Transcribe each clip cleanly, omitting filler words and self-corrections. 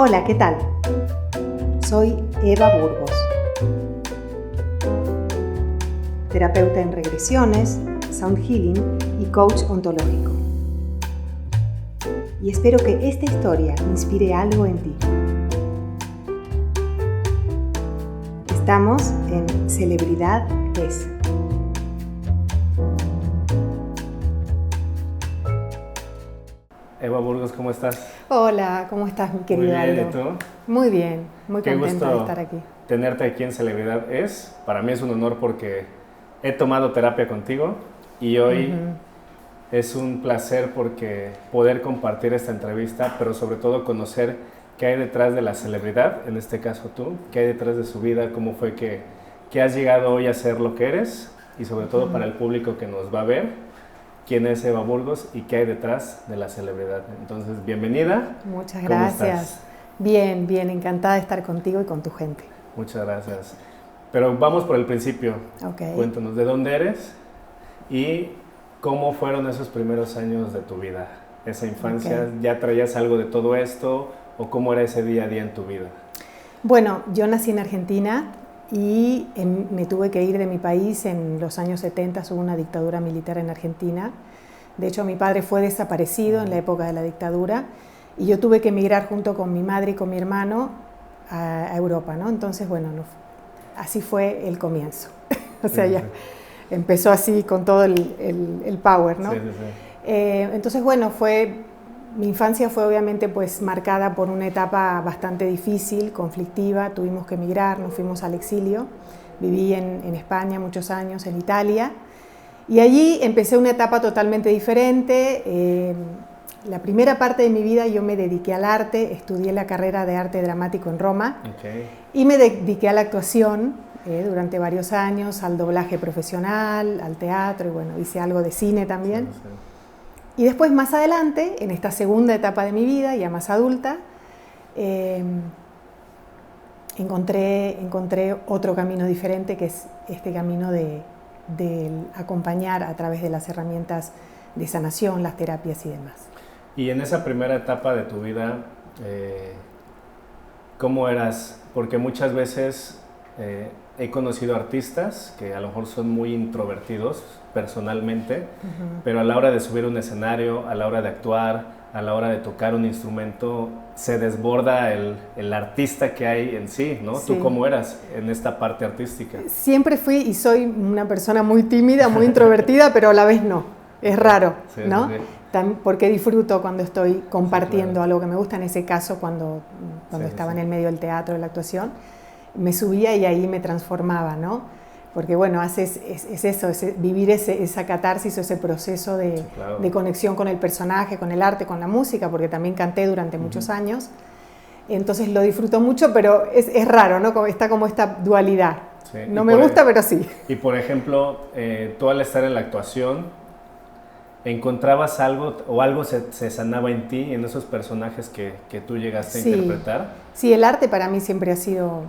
Hola, ¿qué tal? Soy Eva Burgos, terapeuta en regresiones, sound healing y coach ontológico. Y espero que esta historia inspire algo en ti. Estamos en Celebridad Es. Eva Burgos, ¿cómo estás? Hola, ¿cómo estás, mi querido Aldo? Muy bien, ¿y tú? Muy bien, muy Qué contenta gusto de estar aquí. tenerte aquí en Celebridad Es. Para mí es un honor porque he tomado terapia contigo y hoy es un placer porque poder compartir esta entrevista, pero sobre todo conocer qué hay detrás de la celebridad, en este caso tú, qué hay detrás de su vida, cómo fue que has llegado hoy a ser lo que eres y sobre todo para el público que nos va a ver. ¿Quién es Eva Burgos y qué hay detrás de la celebridad? Entonces, bienvenida. Muchas ¿Cómo gracias. estás? Bien, encantada de estar contigo y con tu gente. Muchas gracias. Pero vamos por el principio. Okay. Cuéntanos, ¿de dónde eres? Y cómo fueron esos primeros años de tu vida. Esa infancia, Okay. ¿Ya traías algo de todo esto? ¿O cómo era ese día a día en tu vida? Bueno, yo nací en Argentina y me tuve que ir de mi país en los años 70, hubo una dictadura militar en Argentina. De hecho, mi padre fue desaparecido en la época de la dictadura y yo tuve que emigrar junto con mi madre y con mi hermano a Europa, ¿no? Entonces, bueno, así fue el comienzo. O sea, ya empezó así con todo el power, ¿no? Sí. Entonces, bueno, mi infancia fue obviamente pues marcada por una etapa bastante difícil, conflictiva, tuvimos que emigrar, nos fuimos al exilio, viví en España muchos años, en Italia, y allí empecé una etapa totalmente diferente. La primera parte de mi vida yo me dediqué al arte, estudié la carrera de arte dramático en Roma, y me dediqué a la actuación durante varios años, al doblaje profesional, al teatro, y bueno, hice algo de cine también. Sí. Y después, más adelante, en esta segunda etapa de mi vida, ya más adulta, encontré otro camino diferente, que es este camino de acompañar a través de las herramientas de sanación, las terapias y demás. Y en esa primera etapa de tu vida, ¿cómo eras? Porque muchas veces he conocido artistas que a lo mejor son muy introvertidos personalmente, pero a la hora de subir un escenario, a la hora de actuar, a la hora de tocar un instrumento, se desborda el artista que hay en sí, ¿no? Sí. ¿Tú cómo eras en esta parte artística? Siempre fui y soy una persona muy tímida, muy introvertida, pero a la vez no. Es raro, ¿no? Sí. Porque disfruto cuando estoy compartiendo algo que me gusta, en ese caso cuando estaba en el medio del teatro, de la actuación, me subía y ahí me transformaba, ¿no? Porque bueno, es eso, vivir esa catarsis, ese proceso de conexión con el personaje, con el arte, con la música, porque también canté durante muchos años. Entonces lo disfruto mucho, pero es raro, ¿no? Está como esta dualidad. Sí. No me gusta, pero sí. Y por ejemplo, tú al estar en la actuación, ¿encontrabas algo o algo se sanaba en ti, en esos personajes que tú llegaste a interpretar? Sí, el arte para mí siempre ha sido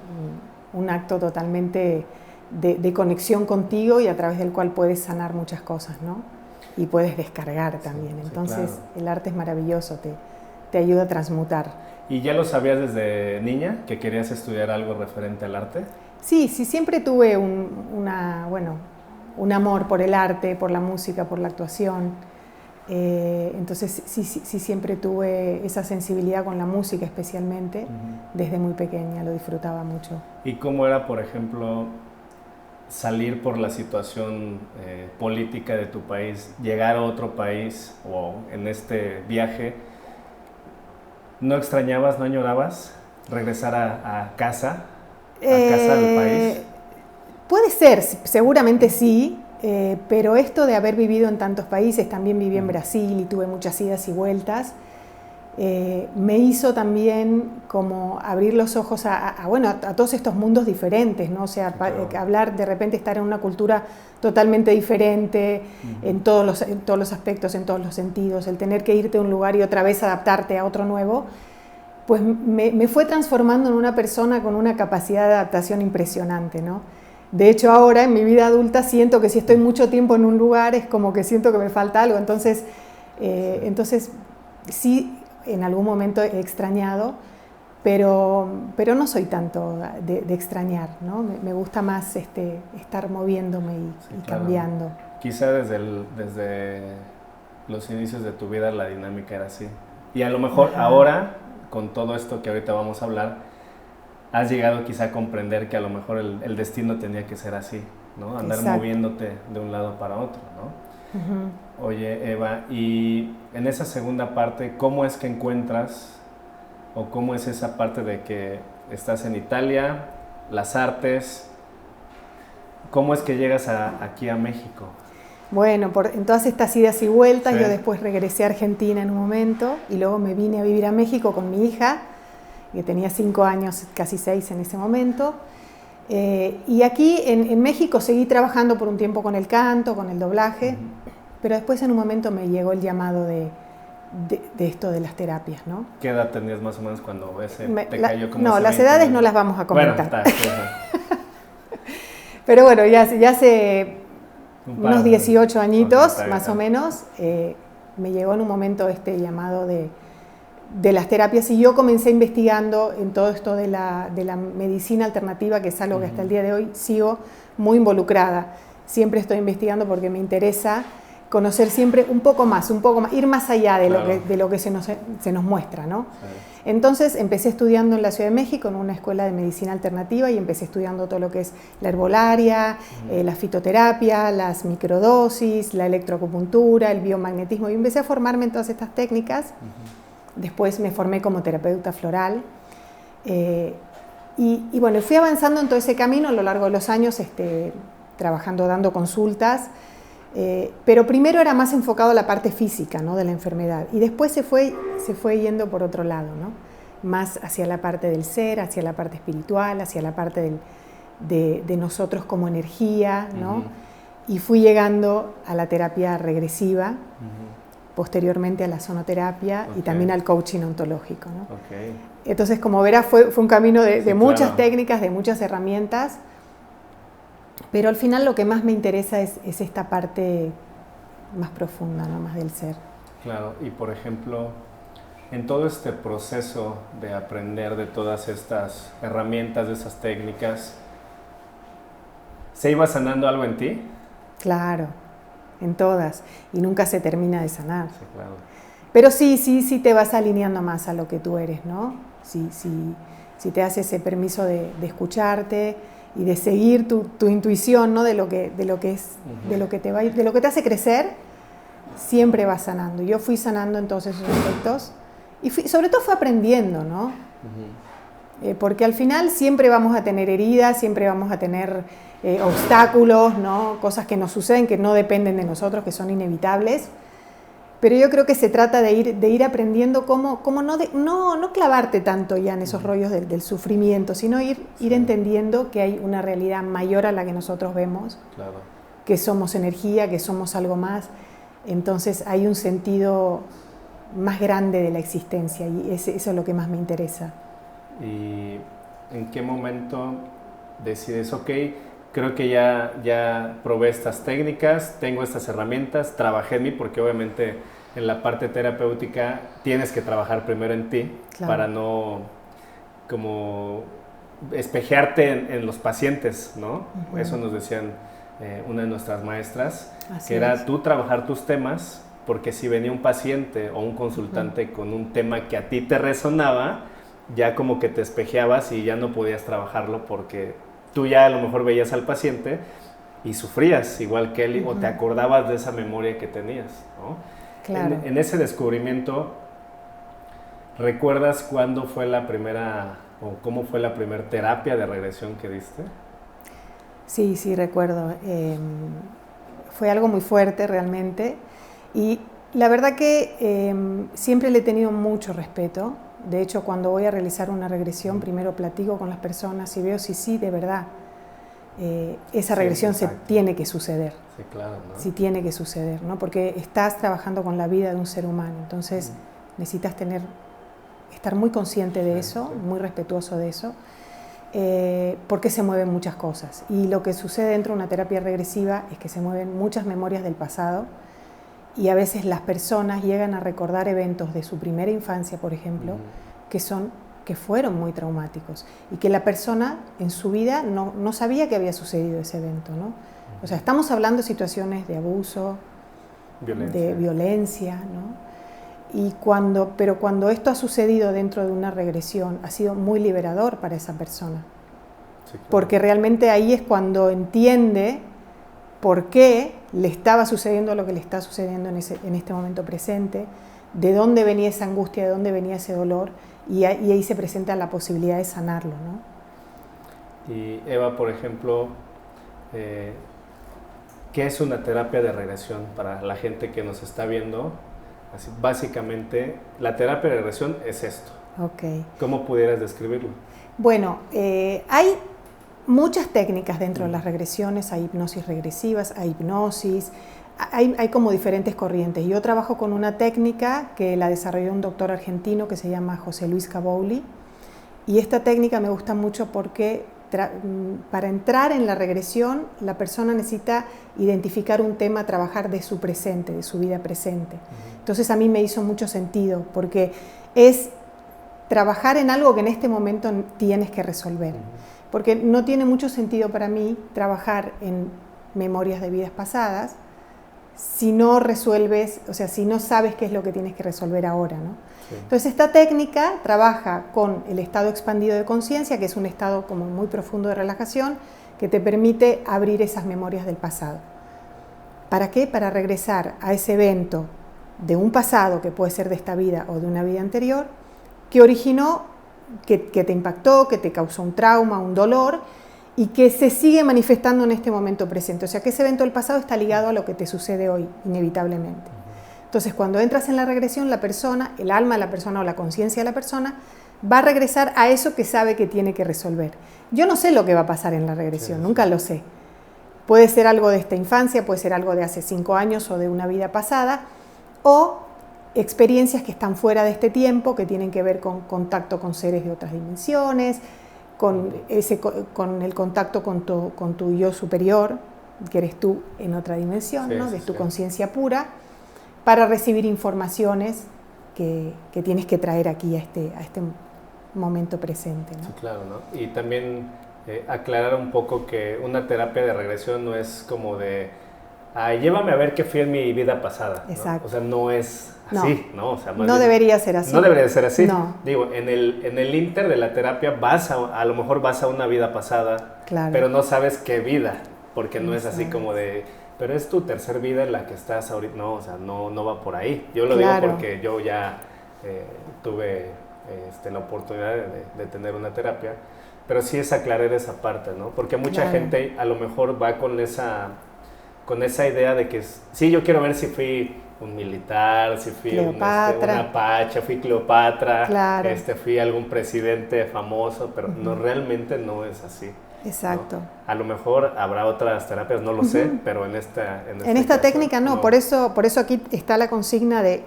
un acto totalmente de conexión contigo y a través del cual puedes sanar muchas cosas, ¿no? Y puedes descargar también. Entonces, claro, el arte es maravilloso, te ayuda a transmutar. ¿Y ya lo sabías desde niña, que querías estudiar algo referente al arte? Sí, siempre tuve un amor por el arte, por la música, por la actuación. Entonces sí siempre tuve esa sensibilidad con la música especialmente, desde muy pequeña, lo disfrutaba mucho. ¿Y cómo era, por ejemplo, salir por la situación política de tu país, llegar a otro país o en este viaje? ¿No extrañabas, no añorabas regresar a casa del país? Puede ser, seguramente sí. Pero esto de haber vivido en tantos países, también viví en Brasil y tuve muchas idas y vueltas, me hizo también como abrir los ojos a todos estos mundos diferentes, ¿no? O sea, claro, hablar, de repente estar en una cultura totalmente diferente en todos los aspectos, en todos los sentidos, el tener que irte a un lugar y otra vez adaptarte a otro nuevo, pues me fue transformando en una persona con una capacidad de adaptación impresionante, ¿no? De hecho, ahora en mi vida adulta siento que si estoy mucho tiempo en un lugar es como que siento que me falta algo. Entonces sí, en algún momento he extrañado, pero no soy tanto de extrañar, ¿no? Me gusta más estar moviéndome y claro. Cambiando. Quizá desde los inicios de tu vida la dinámica era así. Y a lo mejor ahora, con todo esto que ahorita vamos a hablar, has llegado quizá a comprender que a lo mejor el destino tenía que ser así, ¿no? Andar moviéndote de un lado para otro, ¿no? Oye, Eva, y en esa segunda parte, ¿cómo es que encuentras o cómo es esa parte de que estás en Italia, las artes, cómo es que llegas aquí a México? Bueno, en todas estas idas y vueltas, yo después regresé a Argentina en un momento y luego me vine a vivir a México con mi hija, que tenía 5 años, casi 6 en ese momento. Y aquí en México seguí trabajando por un tiempo con el canto, con el doblaje, pero después en un momento me llegó el llamado de esto de las terapias, ¿no? ¿Qué edad tenías más o menos cuando te cayó como No, las edades no las vamos a comentar. Bueno, pero bueno, ya hace unos 18 añitos, más o menos, me llegó en un momento este llamado de las terapias y yo comencé investigando en todo esto de la medicina alternativa, que es algo que hasta el día de hoy sigo muy involucrada. Siempre estoy investigando porque me interesa conocer siempre un poco más, ir más allá de lo que se nos muestra, ¿no? Sí. Entonces empecé estudiando en la Ciudad de México en una escuela de medicina alternativa y empecé estudiando todo lo que es la herbolaria, la fitoterapia, las microdosis, la electroacupuntura, el biomagnetismo, y empecé a formarme en todas estas técnicas. Después me formé como terapeuta floral y bueno, fui avanzando en todo ese camino a lo largo de los años, trabajando, dando consultas, pero primero era más enfocado a la parte física, ¿no? De la enfermedad, y después se fue yendo por otro lado, ¿no? Más hacia la parte del ser, hacia la parte espiritual, hacia la parte de nosotros como energía, ¿no? Y fui llegando a la terapia regresiva, posteriormente a la sonoterapia y también al coaching ontológico, ¿no? Entonces, como verás, fue un camino de muchas técnicas, de muchas herramientas, pero al final lo que más me interesa es esta parte más profunda, ¿no? Más del ser. Claro, y por ejemplo, en todo este proceso de aprender de todas estas herramientas, de esas técnicas, ¿se iba sanando algo en ti? Claro, en todas, y nunca se termina de sanar. Sí, claro. Pero sí te vas alineando más a lo que tú eres, ¿no? Si te das ese permiso de escucharte y de seguir tu intuición, ¿no? de lo que te hace crecer, siempre vas sanando. Yo fui sanando en todos esos aspectos y sobre todo fui aprendiendo, ¿no? Porque al final siempre vamos a tener heridas, siempre vamos a tener obstáculos, ¿no? Cosas que nos suceden, que no dependen de nosotros, que son inevitables. Pero yo creo que se trata de ir aprendiendo cómo no clavarte tanto ya en esos rollos del sufrimiento, sino ir entendiendo que hay una realidad mayor a la que nosotros vemos, que somos energía, que somos algo más. Entonces hay un sentido más grande de la existencia y eso es lo que más me interesa. ¿Y en qué momento decides, ok, creo que ya probé estas técnicas, tengo estas herramientas, trabajé en mí, porque obviamente en la parte terapéutica tienes que trabajar primero en ti para no como espejearte en los pacientes, ¿no? Eso nos decían una de nuestras maestras, que era tú trabajar tus temas, porque si venía un paciente o un consultante con un tema que a ti te resonaba, ya como que te espejeabas y ya no podías trabajarlo porque tú ya a lo mejor veías al paciente y sufrías igual que él o te acordabas de esa memoria que tenías, ¿no? Claro. En ese descubrimiento, ¿recuerdas cuándo fue la primera o cómo fue la primera terapia de regresión que diste? Sí, recuerdo. Fue algo muy fuerte realmente y la verdad que siempre le he tenido mucho respeto. De hecho, cuando voy a realizar una regresión, primero platico con las personas y veo si sí, de verdad, esa regresión se tiene que suceder. Sí, claro, ¿no? Sí tiene que suceder, ¿no? Porque estás trabajando con la vida de un ser humano, entonces necesitas estar muy consciente de eso, muy respetuoso de eso, porque se mueven muchas cosas. Y lo que sucede dentro de una terapia regresiva es que se mueven muchas memorias del pasado y a veces las personas llegan a recordar eventos de su primera infancia, por ejemplo, que son que fueron muy traumáticos y que la persona en su vida no sabía que había sucedido ese evento, ¿no? O sea, estamos hablando de situaciones de abuso, de violencia, ¿no? Pero cuando esto ha sucedido dentro de una regresión, ha sido muy liberador para esa persona. Sí, claro. Porque realmente ahí es cuando entiende por qué le estaba sucediendo lo que le está sucediendo en este momento presente, de dónde venía esa angustia, de dónde venía ese dolor, y ahí se presenta la posibilidad de sanarlo, ¿no? Y Eva, por ejemplo, ¿qué es una terapia de regresión para la gente que nos está viendo? Así, básicamente, la terapia de regresión es esto. Okay. ¿Cómo pudieras describirlo? Bueno, hay muchas técnicas dentro de las regresiones, hay hipnosis regresivas, hay hipnosis, hay como diferentes corrientes. Yo trabajo con una técnica que la desarrolló un doctor argentino que se llama José Luis Cabouli, y esta técnica me gusta mucho porque para entrar en la regresión la persona necesita identificar un tema, trabajar de su presente, de su vida presente. Entonces a mí me hizo mucho sentido porque es trabajar en algo que en este momento tienes que resolver. Porque no tiene mucho sentido para mí trabajar en memorias de vidas pasadas si no resuelves, o sea, si no sabes qué es lo que tienes que resolver ahora, ¿no? Sí. Entonces esta técnica trabaja con el estado expandido de conciencia, que es un estado como muy profundo de relajación, que te permite abrir esas memorias del pasado. ¿Para qué? Para regresar a ese evento de un pasado, que puede ser de esta vida o de una vida anterior, que originó, que te impactó, que te causó un trauma, un dolor, y que se sigue manifestando en este momento presente. O sea, que ese evento del pasado está ligado a lo que te sucede hoy, inevitablemente. Entonces, cuando entras en la regresión, la persona, el alma de la persona o la conciencia de la persona, va a regresar a eso que sabe que tiene que resolver. Yo no sé lo que va a pasar en la regresión, nunca lo sé. Puede ser algo de esta infancia, puede ser algo de hace 5 años o de una vida pasada, o experiencias que están fuera de este tiempo, que tienen que ver con contacto con seres de otras dimensiones, con el contacto con tu yo superior, que eres tú en otra dimensión, ¿no? De tu conciencia pura, para recibir informaciones que tienes que traer aquí a este momento presente, ¿no? Sí, claro, ¿no? Y también aclarar un poco que una terapia de regresión no es como de llévame a ver qué fui en mi vida pasada, ¿no? Exacto. O sea, no es así, ¿no? O sea, no debería ser así. No debería ser así. No. Digo, en el inter de la terapia a lo mejor vas a una vida pasada, claro, pero no sabes qué vida, porque no es así como de, pero es tu tercer vida en la que estás ahorita. No, o sea, no va por ahí. Yo lo digo porque yo ya tuve la oportunidad de tener una terapia, pero sí es aclarar esa parte, ¿no? Porque mucha gente a lo mejor va con esa idea de que sí, yo quiero ver si fui un militar, si fui una Apache, fui Cleopatra, fui algún presidente famoso, pero no, realmente no es así. Exacto. ¿No? A lo mejor habrá otras terapias, no lo sé, pero en esta caso, técnica no. Por eso aquí está la consigna de,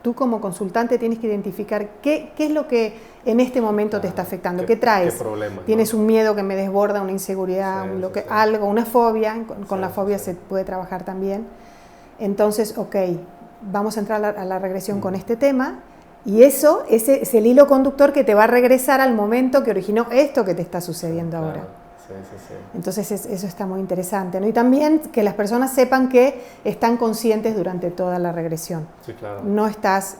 tú como consultante tienes que identificar qué es lo que en este momento te está afectando, qué traes. ¿Qué problema? Tienes un miedo que me desborda, una inseguridad, algo, una fobia, con la fobia se puede trabajar también. Entonces, vamos a entrar a la regresión con este tema, y ese es el hilo conductor que te va a regresar al momento que originó esto que te está sucediendo ahora. Sí. Entonces eso está muy interesante, ¿no? Y también que las personas sepan que están conscientes durante toda la regresión. Sí, claro. No estás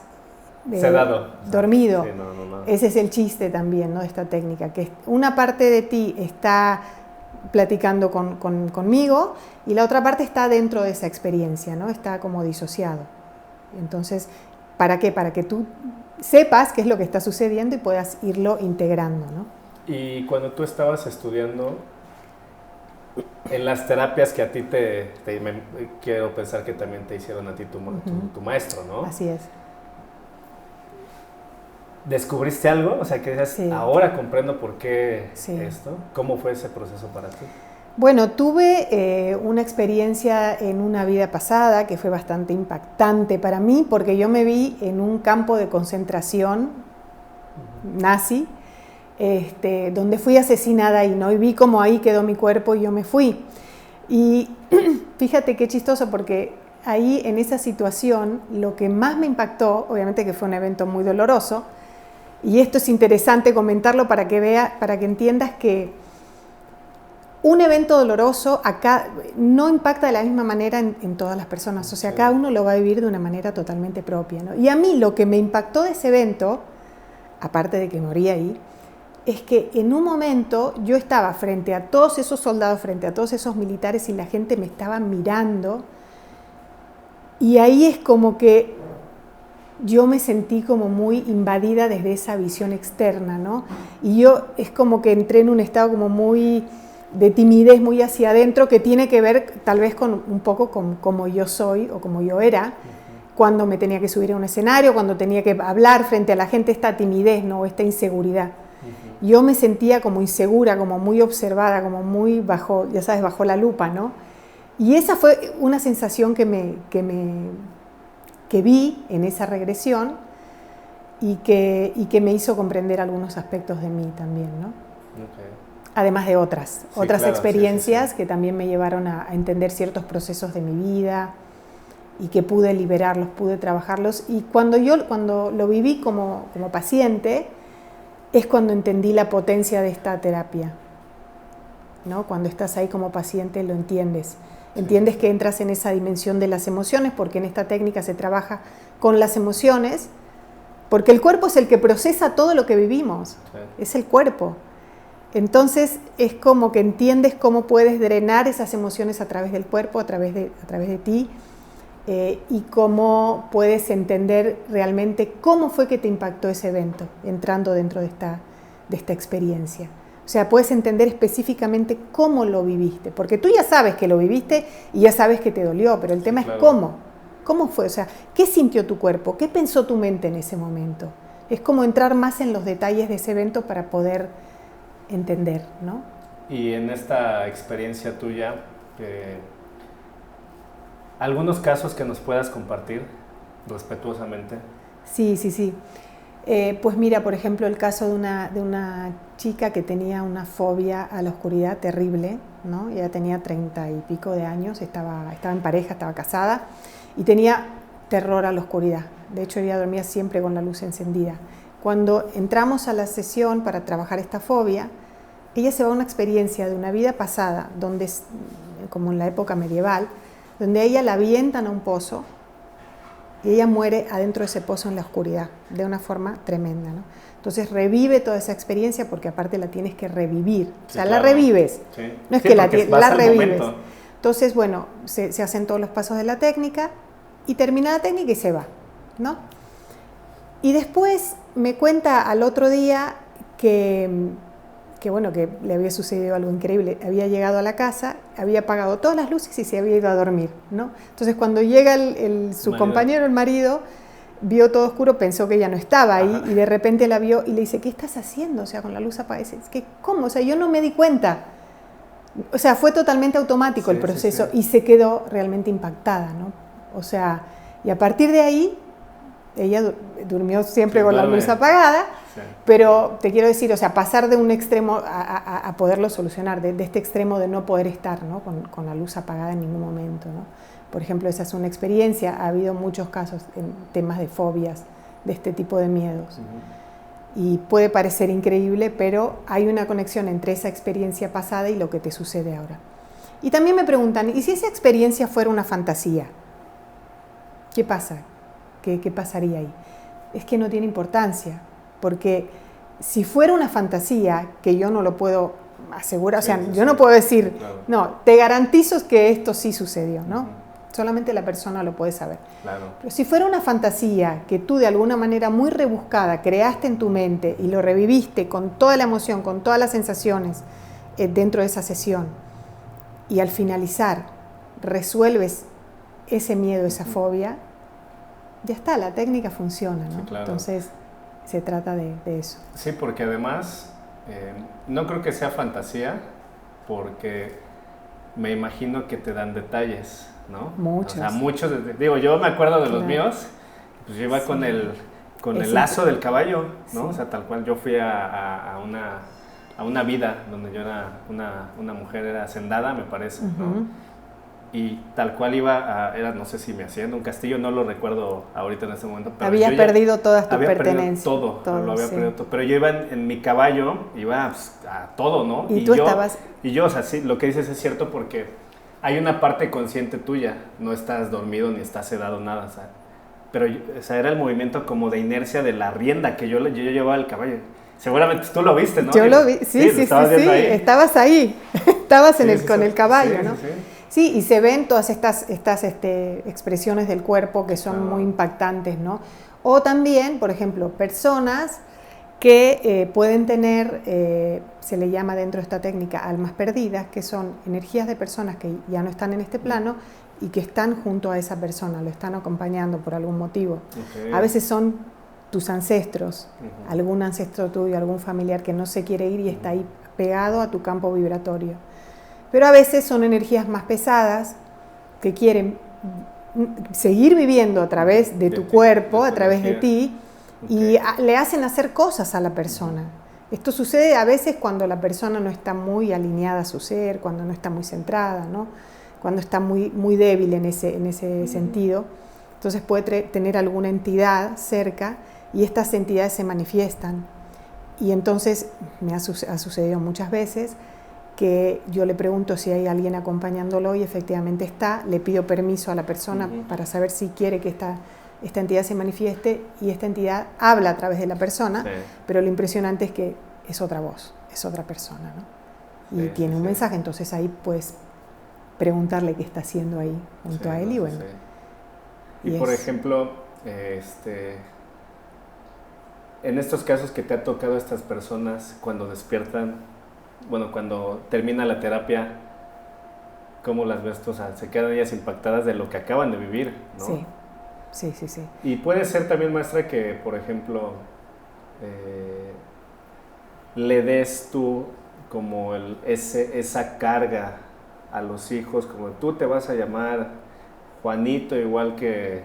sedado, dormido. Sí, no. Ese es el chiste también, ¿no? De esta técnica, que una parte de ti está platicando conmigo y la otra parte está dentro de esa experiencia, ¿no? Está como disociado. Entonces, ¿para qué? Para que tú sepas qué es lo que está sucediendo y puedas irlo integrando, ¿no? Y cuando tú estabas estudiando, en las terapias que a ti quiero pensar que también te hicieron a ti tu maestro, ¿no? Así es. ¿Descubriste algo? O sea, que dices, ahora comprendo por qué esto. ¿Cómo fue ese proceso para ti? Bueno, tuve una experiencia en una vida pasada que fue bastante impactante para mí, porque yo me vi en un campo de concentración nazi, donde fui asesinada y no, y vi cómo ahí quedó mi cuerpo y yo me fui. Y fíjate qué chistoso, porque ahí en esa situación lo que más me impactó, obviamente que fue un evento muy doloroso, Y esto es interesante comentarlo para que entiendas que un evento doloroso acá no impacta de la misma manera en todas las personas. O sea, cada uno lo va a vivir de una manera totalmente propia, ¿no? Y a mí lo que me impactó de ese evento, aparte de que morí ahí, es que en un momento yo estaba frente a todos esos soldados, frente a todos esos militares y la gente me estaba mirando y ahí es como que yo me sentí como muy invadida desde esa visión externa, ¿no? Y yo es como que entré en un estado como muy de timidez, muy hacia adentro, que tiene que ver tal vez con un poco con cómo yo soy o como yo era, cuando me tenía que subir a un escenario, cuando tenía que hablar frente a la gente, esta timidez, ¿no? Esta inseguridad. Yo me sentía como insegura, como muy observada, como muy bajo, ya sabes, bajo la lupa, ¿no? Y esa fue una sensación que vi en esa regresión y que me hizo comprender algunos aspectos de mí también, ¿no? Okay. Además de otras experiencias que también me llevaron a entender ciertos procesos de mi vida y que pude liberarlos, pude trabajarlos. Y cuando lo viví como paciente, es cuando entendí la potencia de esta terapia, ¿no? Cuando estás ahí como paciente lo entiendes. Entiendes que entras en esa dimensión de las emociones, porque en esta técnica se trabaja con las emociones, porque el cuerpo es el que procesa todo lo que vivimos, es el cuerpo. Entonces es como que entiendes cómo puedes drenar esas emociones a través del cuerpo, a través de ti, y cómo puedes entender realmente cómo fue que te impactó ese evento, entrando dentro de esta experiencia. O sea, puedes entender específicamente cómo lo viviste, porque tú ya sabes que lo viviste y ya sabes que te dolió, pero el tema es cómo fue, o sea, qué sintió tu cuerpo, qué pensó tu mente en ese momento. Es como entrar más en los detalles de ese evento para poder entender, ¿no? Y en esta experiencia tuya, ¿algunos casos que nos puedas compartir respetuosamente? Sí. Pues mira, por ejemplo, el caso de una chica que tenía una fobia a la oscuridad terrible, ¿no? Ella tenía 30 y pico de años, estaba en pareja, estaba casada y tenía terror a la oscuridad. De hecho, ella dormía siempre con la luz encendida. Cuando entramos a la sesión para trabajar esta fobia, ella se va a una experiencia de una vida pasada, donde, como en la época medieval, donde a ella la avientan a un pozo y ella muere adentro de ese pozo en la oscuridad, de una forma tremenda, ¿no? Entonces revive toda esa experiencia porque aparte la tienes que revivir, o sea, la revives, no es que la revives. Entonces, bueno, se hacen todos los pasos de la técnica y termina la técnica y se va, ¿no? Y después me cuenta al otro día que le había sucedido algo increíble. Había llegado a la casa, había apagado todas las luces y se había ido a dormir, ¿no? Entonces cuando llega su compañero, el marido, vio todo oscuro, pensó que ella no estaba ahí y de repente la vio y le dice, ¿qué estás haciendo? O sea, con la luz apagada. Es que, ¿cómo? O sea, yo no me di cuenta. O sea, fue totalmente automático el proceso y se quedó realmente impactada, ¿no? O sea, y a partir de ahí, ella durmió siempre con la luz apagada, pero te quiero decir, o sea, pasar de un extremo a poderlo solucionar, de este extremo de no poder estar, ¿no? con la luz apagada en ningún momento, ¿no? Por ejemplo, esa es una experiencia, ha habido muchos casos en temas de fobias, de este tipo de miedos. Y puede parecer increíble, pero hay una conexión entre esa experiencia pasada y lo que te sucede ahora. Y también me preguntan, ¿y si esa experiencia fuera una fantasía? ¿Qué pasa? ¿Qué pasaría ahí? Es que no tiene importancia, porque si fuera una fantasía, que yo no lo puedo asegurar, o sea, yo no puedo decir, no, te garantizo que esto sí sucedió, ¿no? Solamente la persona lo puede saber. Pero si fuera una fantasía que tú de alguna manera muy rebuscada creaste en tu mente y lo reviviste con toda la emoción, con todas las sensaciones dentro de esa sesión, y al finalizar resuelves ese miedo, esa fobia, ya está, la técnica funciona, ¿no? Entonces se trata de eso. Sí, porque además no creo que sea fantasía, porque me imagino que te dan detalles, ¿no? Muchos. O sea, muchos, digo, yo me acuerdo de los míos, pues yo iba con el lazo del caballo, ¿no? O sea, tal cual yo fui a una vida donde yo era una mujer, era hacendada, me parece, ¿no? y tal cual iba era, no sé si me hacienda, un castillo, no lo recuerdo ahorita en este momento. Pero había perdido todas tus pertenencias. Todo, lo había perdido todo. Pero yo iba en mi caballo, iba pues, a todo, ¿no? Y tú estabas... Y yo, o sea, sí, lo que dices es cierto porque hay una parte consciente tuya, no estás dormido ni estás sedado, nada, o sea, pero o sea, era el movimiento como de inercia de la rienda que yo llevaba al caballo. Seguramente tú lo viste, ¿no? Yo lo vi, sí, estabas ahí, estabas con el caballo, ¿no? Sí, y se ven todas estas expresiones del cuerpo que son muy impactantes, ¿no? O también, por ejemplo, personas que pueden tener, se le llama dentro de esta técnica almas perdidas, que son energías de personas que ya no están en este plano y que están junto a esa persona, lo están acompañando por algún motivo. Okay. A veces son tus ancestros, algún ancestro tuyo, algún familiar que no se quiere ir y está ahí pegado a tu campo vibratorio. Pero a veces son energías más pesadas que quieren seguir viviendo a través de tu cuerpo, a través de ti, y le hacen hacer cosas a la persona. Esto sucede a veces cuando la persona no está muy alineada a su ser, cuando no está muy centrada, ¿no? Cuando está muy débil en ese sentido. Entonces puede tener alguna entidad cerca y estas entidades se manifiestan. Y entonces me ha sucedido muchas veces que yo le pregunto si hay alguien acompañándolo y efectivamente está, le pido permiso a la persona para saber si quiere que esta entidad se manifieste y esta entidad habla a través de la persona, pero lo impresionante es que es otra voz, es otra persona, ¿no? Y tiene un mensaje, entonces ahí puedes preguntarle qué está haciendo ahí junto a él y bueno. Y por ejemplo, en estos casos que te ha tocado a estas personas cuando despiertan, bueno, cuando termina la terapia, ¿cómo las ves tú? O sea, se quedan ellas impactadas de lo que acaban de vivir, ¿no? Sí. Y puede ser también, maestra, que, por ejemplo, le des tú como esa carga a los hijos, como tú te vas a llamar Juanito igual que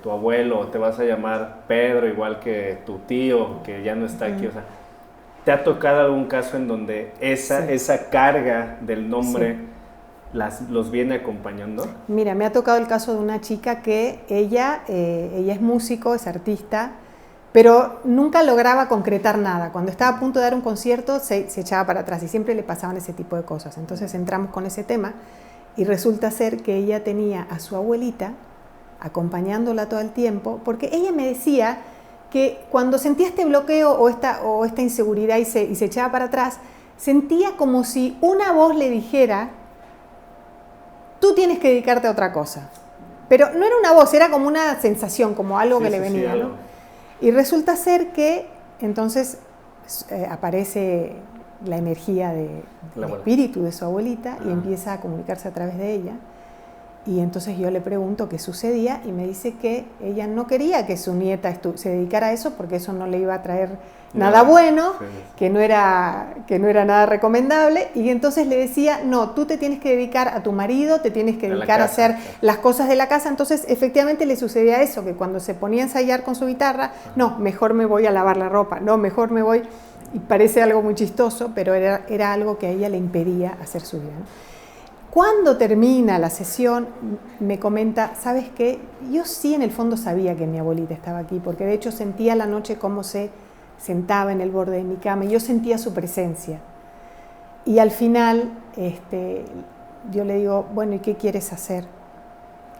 tu abuelo, o te vas a llamar Pedro igual que tu tío que ya no está aquí, o sea, ¿te ha tocado algún caso en donde esa carga del nombre los viene acompañando? Mira, me ha tocado el caso de una chica que ella es músico, es artista, pero nunca lograba concretar nada. Cuando estaba a punto de dar un concierto se echaba para atrás y siempre le pasaban ese tipo de cosas. Entonces entramos con ese tema y resulta ser que ella tenía a su abuelita acompañándola todo el tiempo, porque ella me decía que cuando sentía este bloqueo o esta inseguridad y se echaba para atrás, sentía como si una voz le dijera: tú tienes que dedicarte a otra cosa. Pero no era una voz, era como una sensación, como algo que le venía, ¿no? Y resulta ser que entonces aparece la energía del espíritu de su abuelita y empieza a comunicarse a través de ella. Y entonces yo le pregunto qué sucedía y me dice que ella no quería que su nieta se dedicara a eso porque eso no le iba a traer nada bueno, que no era nada recomendable, y entonces le decía: no, tú te tienes que dedicar a tu marido, te tienes que dedicar a hacer las cosas de la casa. Entonces efectivamente le sucedía eso, que cuando se ponía a ensayar con su guitarra, no, mejor me voy a lavar la ropa, no, mejor me voy, y parece algo muy chistoso, pero era algo que a ella le impedía hacer su vida, ¿no? Cuando termina la sesión, me comenta: ¿sabes qué? Yo sí en el fondo sabía que mi abuelita estaba aquí, porque de hecho sentía la noche cómo se sentaba en el borde de mi cama y yo sentía su presencia. Y al final yo le digo: bueno, ¿y qué quieres hacer?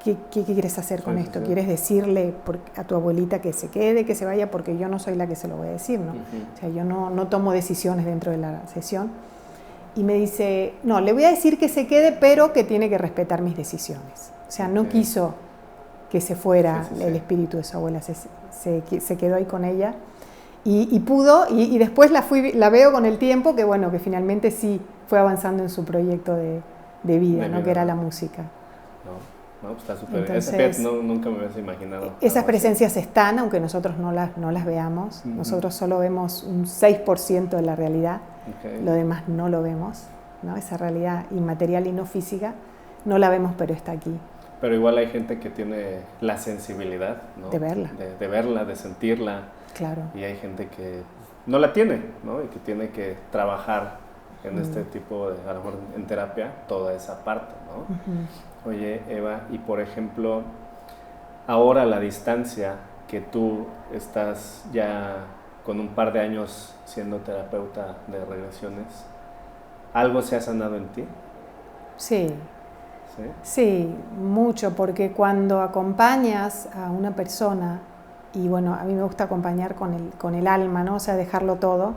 ¿Qué quieres hacer con esto? ¿Quieres decirle a tu abuelita que se quede, que se vaya? Porque yo no soy la que se lo voy a decir, ¿no? O sea, yo no tomo decisiones dentro de la sesión. Y me dice: no, le voy a decir que se quede, pero que tiene que respetar mis decisiones. O sea, no quiso que se fuera el espíritu de su abuela, se quedó ahí con ella y pudo, y después la veo con el tiempo que bueno, que finalmente sí fue avanzando en su proyecto de vida, ¿no? Que era la música. No, pues está súper. Entonces, nunca me hubiese imaginado. Esas presencias están, aunque nosotros no las veamos. Nosotros solo vemos un 6% de la realidad, lo demás no lo vemos, ¿no? Esa realidad inmaterial y no física no la vemos, pero está aquí. Pero igual hay gente que tiene la sensibilidad, ¿no? De verla. De verla, de sentirla. Claro. Y hay gente que no la tiene, ¿no? Y que tiene que trabajar en este tipo de, a lo mejor en terapia, toda esa parte, ¿no? Oye, Eva, y por ejemplo, ahora a la distancia que tú estás ya con un par de años siendo terapeuta de regresiones, ¿algo se ha sanado en ti? Sí. ¿Sí? Sí, mucho, porque cuando acompañas a una persona, y bueno, a mí me gusta acompañar con el alma, ¿no? O sea, dejarlo todo,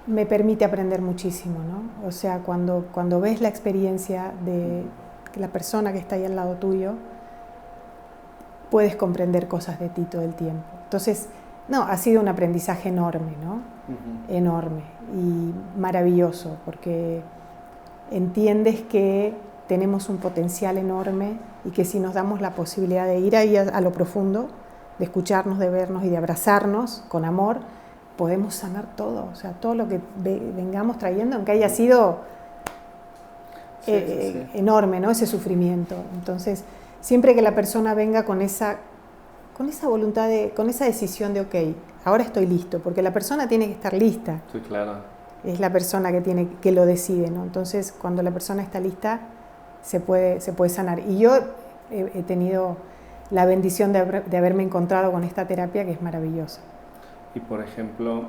me permite aprender muchísimo, ¿no? O sea, cuando ves la experiencia de la persona que está ahí al lado tuyo, puedes comprender cosas de ti todo el tiempo. Entonces, no, ha sido un aprendizaje enorme, ¿no? Enorme y maravilloso, porque entiendes que tenemos un potencial enorme y que si nos damos la posibilidad de ir ahí a lo profundo, de escucharnos, de vernos y de abrazarnos con amor, podemos sanar todo, o sea, todo lo que vengamos trayendo, aunque haya sido enorme, ¿no? Ese sufrimiento. Entonces, siempre que la persona venga con esa voluntad, con esa decisión de, ok, ahora estoy listo, porque la persona tiene que estar lista. Sí, claro. Es la persona que lo decide, ¿no? Entonces, cuando la persona está lista, se puede sanar. Y yo he tenido la bendición de haberme encontrado con esta terapia que es maravillosa. Y por ejemplo,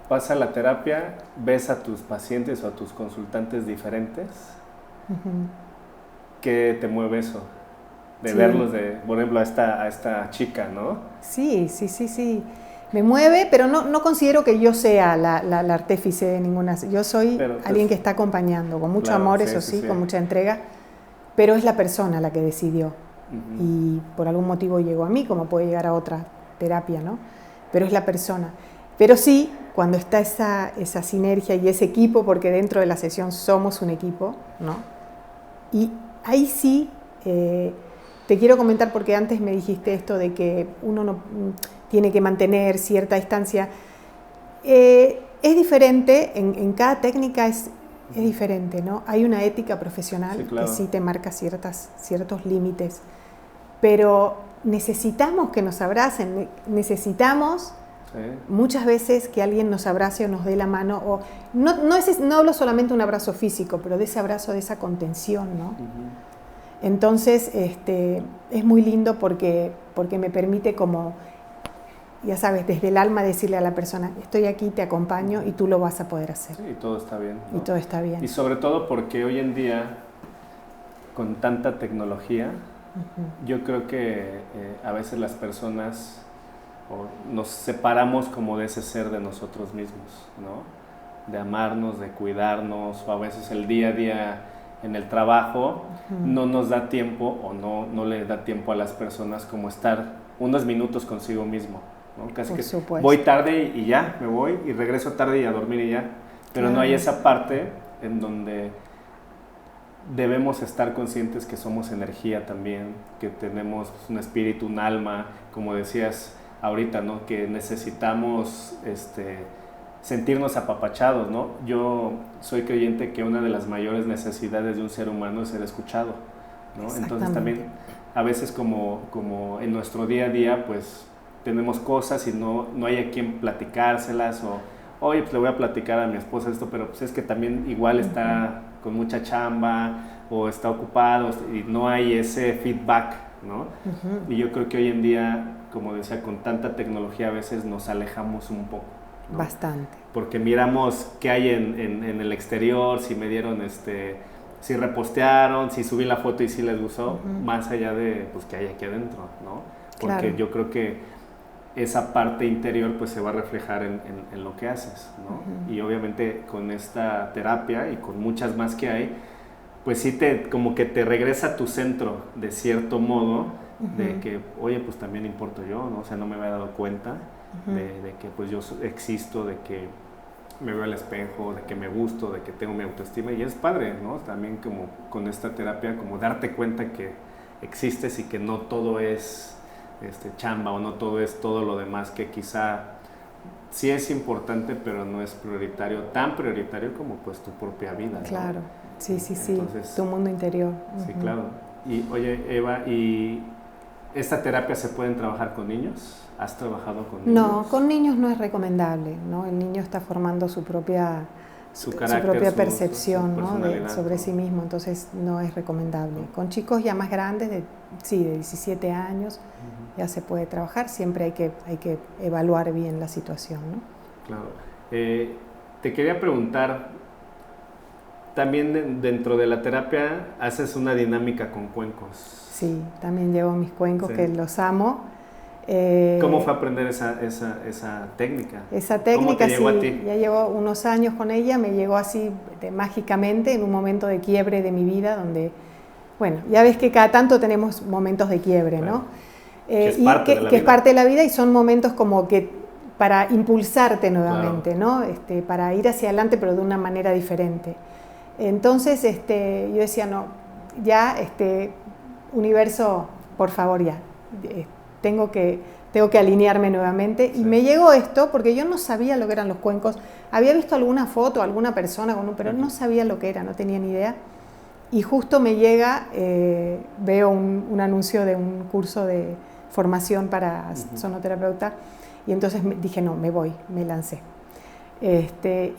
pasa la terapia, ves a tus pacientes o a tus consultantes diferentes. ¿Qué te mueve eso? De verlos, por ejemplo, a esta chica, ¿no? Sí. Me mueve, pero no considero que yo sea la artífice de ninguna. Yo soy alguien que está acompañando, con mucho amor, eso sí, con mucha entrega, pero es la persona la que decidió. Y por algún motivo llegó a mí, como puede llegar a otra terapia, ¿no? Pero es la persona. Pero sí, cuando está esa sinergia y ese equipo, porque dentro de la sesión somos un equipo, ¿no? Y ahí sí, te quiero comentar, porque antes me dijiste esto de que uno no tiene que mantener cierta distancia. Es diferente, en cada técnica es diferente, ¿no? Hay una ética profesional, sí, claro, que sí te marca ciertos límites, pero necesitamos que nos abracen, necesitamos muchas veces que alguien nos abrace o nos dé la mano, o no hablo solamente de un abrazo físico, pero de ese abrazo, de esa contención, ¿no? Entonces, es muy lindo porque me permite, como, ya sabes, desde el alma decirle a la persona, estoy aquí, te acompaño y tú lo vas a poder hacer. Sí, y todo está bien, ¿no? Y todo está bien. Y sobre todo porque hoy en día, con tanta tecnología, yo creo que a veces las personas nos separamos como de ese ser de nosotros mismos, ¿no? De amarnos, de cuidarnos, o a veces el día a día en el trabajo no nos da tiempo o no le da tiempo a las personas como estar unos minutos consigo mismo, ¿no? Casi que voy tarde y ya, me voy y regreso tarde y a dormir y ya, pero no hay esa parte en donde debemos estar conscientes que somos energía también, que tenemos un espíritu, un alma, como decías ahorita, ¿no? Que necesitamos sentirnos apapachados, ¿no? Yo soy creyente que una de las mayores necesidades de un ser humano es ser escuchado, ¿no? Entonces también a veces como en nuestro día a día, pues tenemos cosas y no hay a quien platicárselas, o oye, pues le voy a platicar a mi esposa esto, pero pues es que también igual está con mucha chamba o está ocupado y no hay ese feedback, ¿no? Y yo creo que hoy en día, como decía, con tanta tecnología a veces nos alejamos un poco, ¿no? Bastante. Porque miramos qué hay en el exterior, si me dieron, si repostearon, si subí la foto y si les gustó, más allá de pues qué hay aquí adentro, ¿no? Porque claro, yo creo que esa parte interior pues se va a reflejar en lo que haces, ¿no? Y obviamente con esta terapia y con muchas más que hay, pues sí como que te regresa a tu centro de cierto modo, de que, oye, pues también importo yo, ¿no? O sea, no me había dado cuenta de que pues yo existo, de que me veo al espejo, de que me gusto, de que tengo mi autoestima, y es padre, ¿no? También como con esta terapia, como darte cuenta que existes y que no todo es chamba, o no todo es todo lo demás, que quizá sí es importante, pero no es prioritario, tan prioritario como pues tu propia vida, ¿no? Claro, sí, entonces, tu mundo interior. Sí, claro. Y oye, Eva, y ¿Esta terapia se pueden trabajar con niños? ¿Has trabajado con niños? No, con niños no es recomendable, ¿no? El niño está formando su propia percepción, ¿no? Sobre sí mismo, entonces no es recomendable. Con chicos ya más grandes, de 17 años, ya se puede trabajar, siempre hay que evaluar bien la situación, ¿no? Claro. Te quería preguntar, también dentro de la terapia haces una dinámica con cuencos. Sí, también llevo mis cuencos, que los amo. ¿Cómo fue aprender esa técnica? Esa técnica, ¿Cómo te llegó a ti? Ya llevo unos años con ella, me llegó así mágicamente en un momento de quiebre de mi vida donde, bueno, ya ves que cada tanto tenemos momentos de quiebre, claro. ¿no? Que es parte de la vida y son momentos como que para impulsarte nuevamente, claro. ¿No? Para ir hacia adelante pero de una manera diferente. Entonces yo decía, no, ya, universo, por favor, ya. Tengo que alinearme nuevamente. Sí. Y me llegó esto porque yo no sabía lo que eran los cuencos. Había visto alguna foto, alguna persona con pero no sabía lo que era, no tenía ni idea. Y justo me llega, veo un anuncio de un curso de formación para sonoterapeuta y entonces dije, no, me lancé.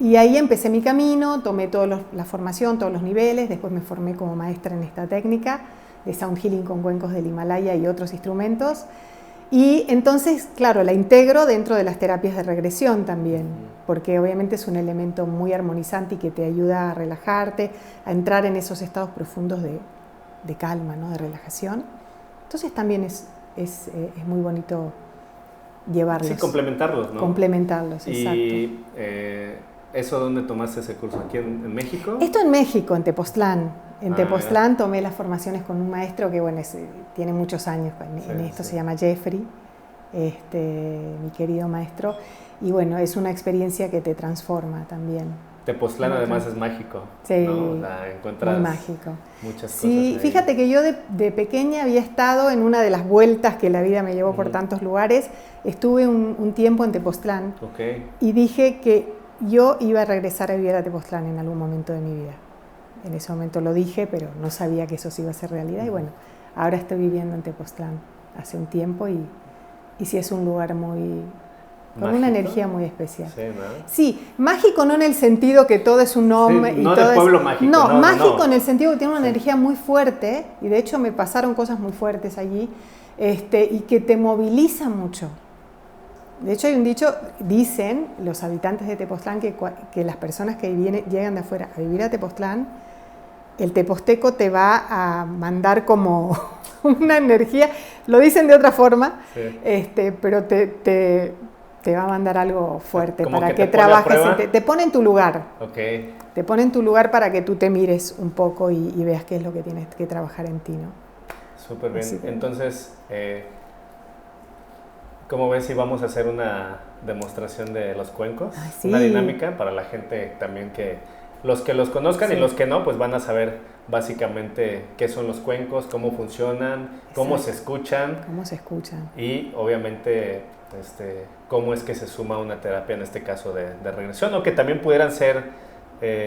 Y ahí empecé mi camino, tomé la formación, todos los niveles, después me formé como maestra en esta técnica de sound healing con cuencos del Himalaya y otros instrumentos. Y entonces, claro, la integro dentro de las terapias de regresión también, porque obviamente es un elemento muy armonizante y que te ayuda a relajarte, a entrar en esos estados profundos de calma, ¿no? De relajación. Entonces también es muy bonito llevarlos. Sí, complementarlos, ¿no? Complementarlos, exacto. ¿Y eso dónde tomaste ese curso? ¿Aquí en México? Esto en México, en Tepoztlán. En Tepoztlán tomé las formaciones con un maestro que, bueno, tiene muchos años en esto, se llama Jeffrey, mi querido maestro. Y bueno, es una experiencia que te transforma también. Tepoztlán además es mágico, sí, ¿no? O sea, encuentras muy mágico. Muchas cosas. Sí, fíjate que yo de pequeña había estado en una de las vueltas que la vida me llevó por tantos lugares. Estuve un tiempo en Tepoztlán y dije que yo iba a regresar a vivir a Tepoztlán en algún momento de mi vida. En ese momento lo dije, pero no sabía que eso sí iba a ser realidad. Y bueno, ahora estoy viviendo en Tepoztlán hace un tiempo y sí es un lugar con ¿mágico? Una energía muy especial. Sí, ¿no? Sí, mágico no en el sentido que todo es un nombre. Sí, no de pueblo mágico. No, mágico en el sentido que tiene una energía muy fuerte, y de hecho me pasaron cosas muy fuertes allí, y que te moviliza mucho. De hecho hay un dicho, dicen los habitantes de Tepoztlán que las personas que llegan de afuera a vivir a Tepoztlán, el teposteco te va a mandar como una energía, lo dicen de otra forma, pero te va a mandar algo fuerte como para que trabajes, te pone en tu lugar. Te pone en tu lugar para que tú te mires un poco y veas qué es lo que tienes que trabajar en ti, ¿no? Súper bien. Entonces, ¿cómo ves si vamos a hacer una demostración de los cuencos? Sí. Una dinámica para la gente también los que los conozcan y los que no, pues van a saber básicamente qué son los cuencos, cómo funcionan, cómo se escuchan. Cómo se escuchan. Y obviamente cómo es que se suma una terapia, en este caso de regresión, o que también pudieran ser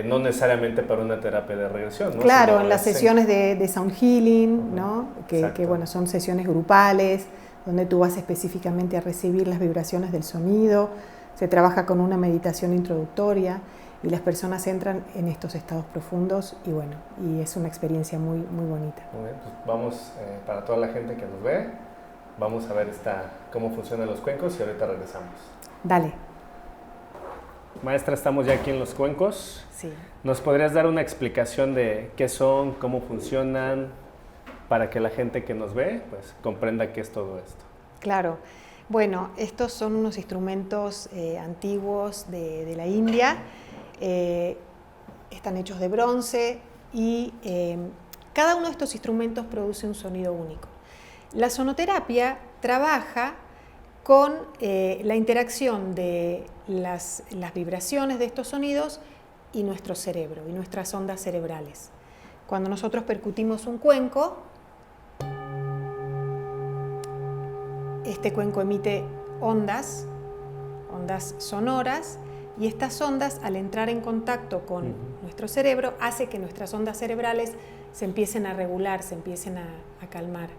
no necesariamente para una terapia de regresión, ¿no? Claro, sino en las sesiones de sound healing, ¿no? Que bueno, son sesiones grupales, donde tú vas específicamente a recibir las vibraciones del sonido, se trabaja con una meditación introductoria y las personas entran en estos estados profundos y bueno, y es una experiencia muy, muy bonita. Muy bien, pues vamos, para toda la gente que nos ve, vamos a ver cómo funcionan los cuencos y ahorita regresamos. Dale. Maestra, estamos ya aquí en los cuencos. Sí. ¿Nos podrías dar una explicación de qué son, cómo funcionan, para que la gente que nos ve pues comprenda qué es todo esto? Claro. Bueno, estos son unos instrumentos antiguos de la India. Están hechos de bronce y cada uno de estos instrumentos produce un sonido único. La sonoterapia trabaja con la interacción de las vibraciones de estos sonidos y nuestro cerebro y nuestras ondas cerebrales. Cuando nosotros percutimos un cuenco, este cuenco emite ondas sonoras, y estas ondas, al entrar en contacto con nuestro cerebro, hace que nuestras ondas cerebrales se empiecen a regular, se empiecen a calmar.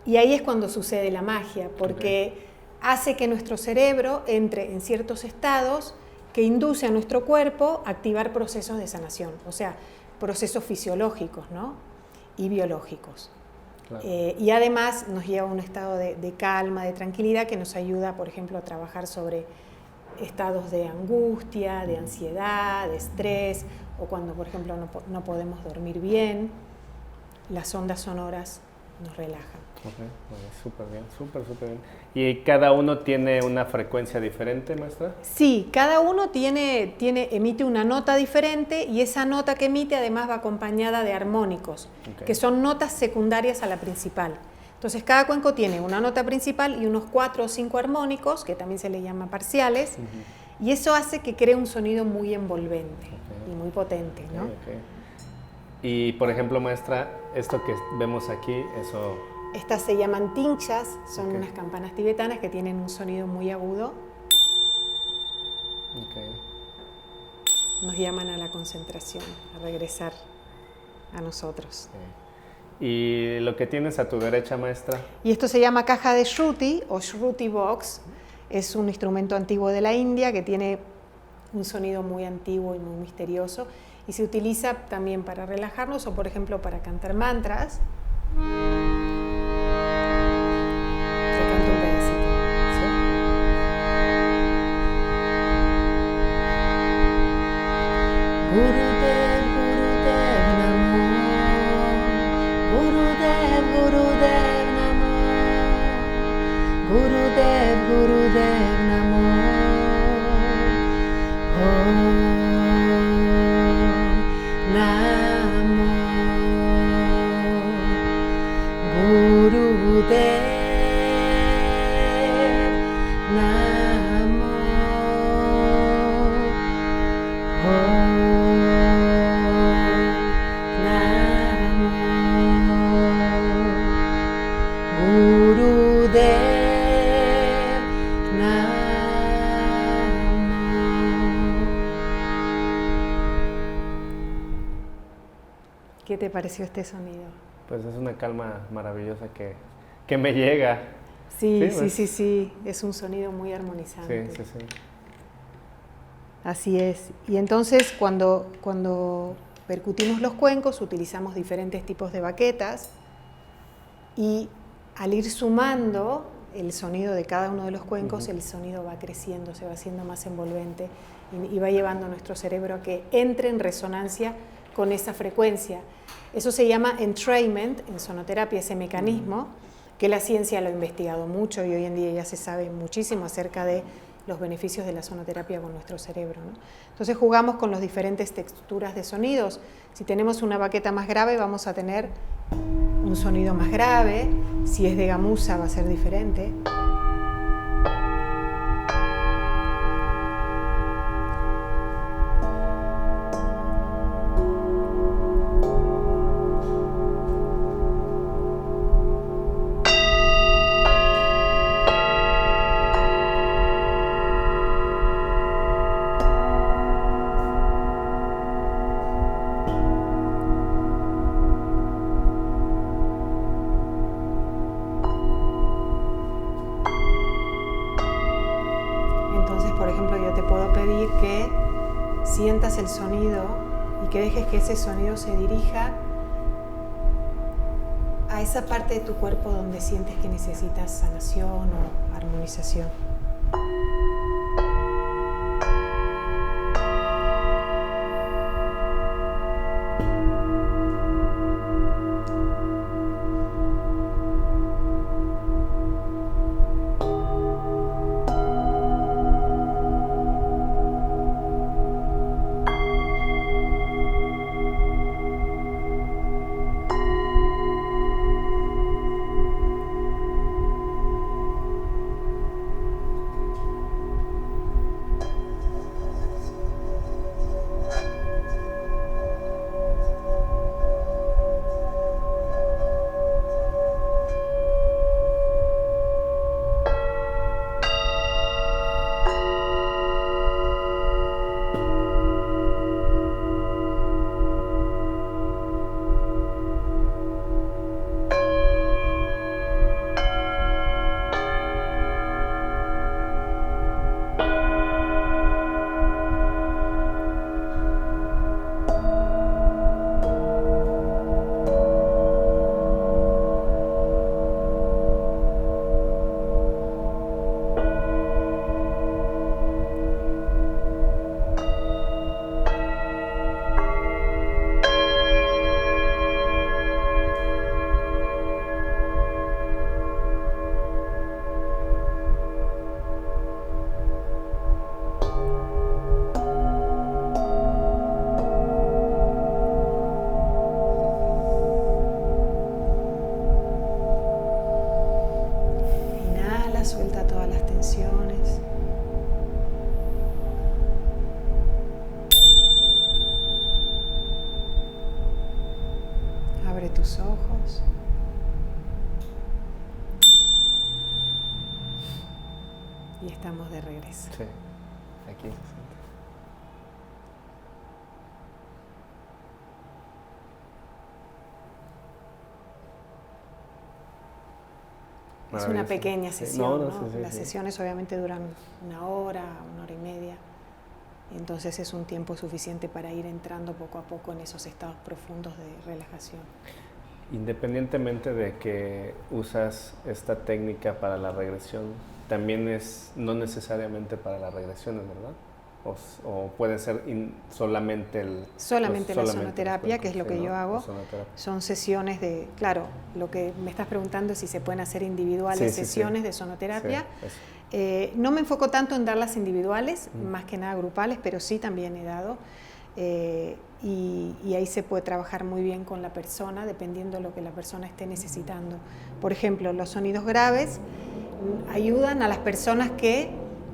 Y ahí es cuando sucede la magia, porque hace que nuestro cerebro entre en ciertos estados que induce a nuestro cuerpo a activar procesos de sanación, o sea, procesos fisiológicos, ¿no? Y biológicos. Claro. Y además nos lleva a un estado de calma, de tranquilidad, que nos ayuda, por ejemplo, a trabajar sobre estados de angustia, de ansiedad, de estrés, o cuando, por ejemplo, no podemos dormir bien, las ondas sonoras nos relajan. Súper bien, súper bien. ¿Y cada uno tiene una frecuencia diferente, maestra? Sí, cada uno emite una nota diferente, y esa nota que emite además va acompañada de armónicos, que son notas secundarias a la principal. Entonces cada cuenco tiene una nota principal y unos 4 o 5 armónicos, que también se le llama parciales, y eso hace que cree un sonido muy envolvente y muy potente, ¿no? Y por ejemplo, maestra, esto que vemos aquí, eso... Estas se llaman tinchas, son unas campanas tibetanas que tienen un sonido muy agudo. Nos llaman a la concentración, a regresar a nosotros. ¿Y lo que tienes a tu derecha, maestra? Y esto se llama caja de Shruti o Shruti Box. Es un instrumento antiguo de la India que tiene un sonido muy antiguo y muy misterioso, y se utiliza también para relajarnos o, por ejemplo, para cantar mantras. Se canta un pedacito. ¿Sí? Gurudev, Gurudev Namo. Gurudev, Gurudev Namo. Gurudev, Gurudev Namo. ¿Qué te pareció este sonido? Pues es una calma maravillosa que me llega. Sí, es un sonido muy armonizante. Sí. Así es. Y entonces cuando percutimos los cuencos utilizamos diferentes tipos de baquetas, y al ir sumando el sonido de cada uno de los cuencos, el sonido va creciendo, se va haciendo más envolvente y va llevando a nuestro cerebro a que entre en resonancia con esa frecuencia. Eso se llama entrainment en sonoterapia, ese mecanismo que la ciencia lo ha investigado mucho, y hoy en día ya se sabe muchísimo acerca de los beneficios de la sonoterapia con nuestro cerebro, ¿no? Entonces jugamos con las diferentes texturas de sonidos. Si tenemos una baqueta más grave, vamos a tener un sonido más grave. Si es de gamuza, va a ser diferente. Sientas el sonido y que dejes que ese sonido se dirija a esa parte de tu cuerpo donde sientes que necesitas sanación o armonización. tus ojos. Y estamos de regreso. Sí, aquí. Es una pequeña sesión, ¿no? Sí, Las sesiones obviamente duran 1 hora, 1 hora y media. Entonces es un tiempo suficiente para ir entrando poco a poco en esos estados profundos de relajación. Independientemente de que usas esta técnica para la regresión, también es no necesariamente para las regresiones, ¿verdad? O puede ser solamente la sonoterapia, que es lo que yo hago. Son sesiones de, claro, lo que me estás preguntando es si se pueden hacer individuales sesiones de sonoterapia. No me enfoco tanto en darlas individuales, más que nada grupales, pero sí también he dado. Y ahí se puede trabajar muy bien con la persona, dependiendo de lo que la persona esté necesitando. Por ejemplo, los sonidos graves ayudan a las personas